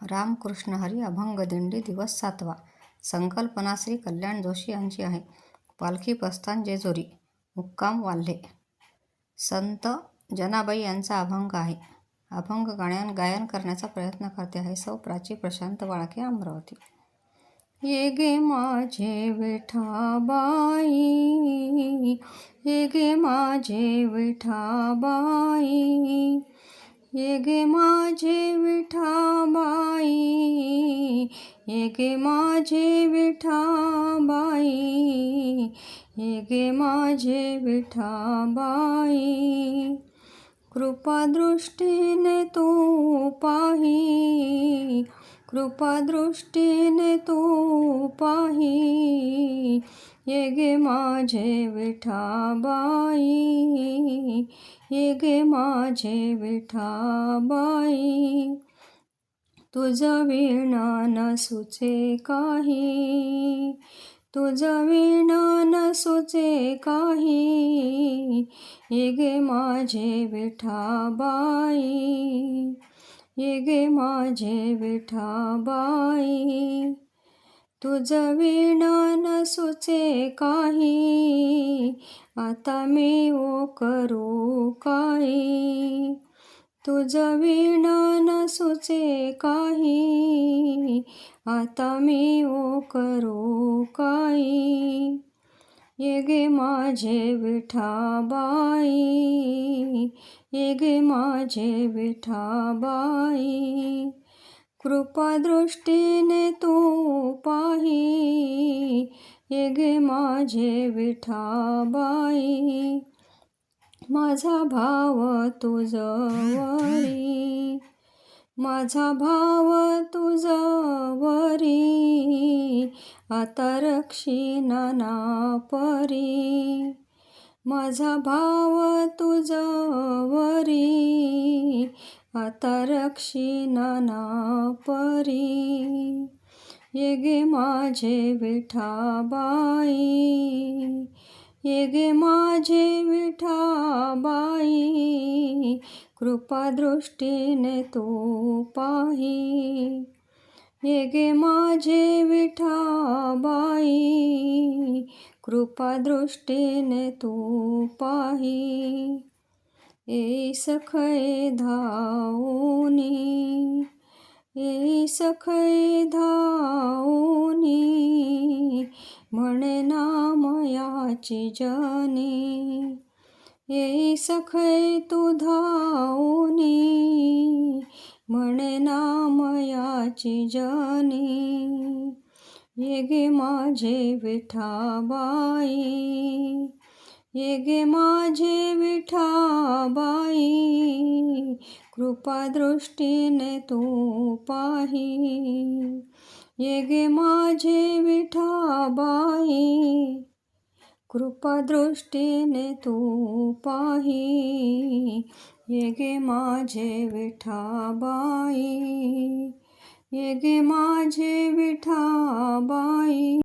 रामकृष्ण हरी अभंग दिंडी दिवस 7वा. संकल्पना श्री कल्याण जोशी यांची आहे. पालखी प्रस्थान जेजुरी, मुक्काम वाल्हे. संत जनाबाई यांचा अभंग आहे. अभंग गायन करण्याचा प्रयत्न करते आहे सौ प्राची प्रशांत बाळके, अमरावती. ये गे माझे विठाबाई, ये गे माझे विठाबाई, ये गे माझे विठाबाई, ये गे माझे विठाबाई, ये गे माझे विठाबाई. कृपादृष्टीने तू पाही, कृपादृष्टीने तू पाही, ये गे माझे विठाबाई, ये गे माझे विठाबाई. तुझ वीणा न सुचे काही, तुझ वीणा न सुचे काही, ये गे माझे विठाबाई, ये गे माझे विठाबाई. तुझ वीणा न सुचे काही, आता मी ओ करू काही. तुझ वीणा न सुचे काही, आता मी ओ करू काही. ये गे माझे विठाबाई, ये गे माझे विठाबाई. कृपादृष्टीने तू पाही, ये गे माझे विठाबाई. माझा भाव तुझवरी, माझा भाव तुझवरी, आता रक्षीना ना परी. माझा भाव तुझवरी, आता रक्षीना ना परी. ये गे माझे विठाबाई, ये गे माझे विठाबाई. कृपादृष्टीने तू पाही, ये गे माझे विठाबाई. कृपादृष्टीने तू पाही. ये सखये धावूनी, ये सखये धावूनी, म्हणे नामयाची जनी. ये सखये तू धावूनी, म्हणे नामयाची जनी. ये गे माझे विठाबाई, ये गे माझे विठाबाई. कृपादृष्टीने तू पाही, ये गे माझे विठाबाई. कृपादृष्टीने तू पाही, ये गे माझे विठाबाई, ये गे माझे विठाबाई.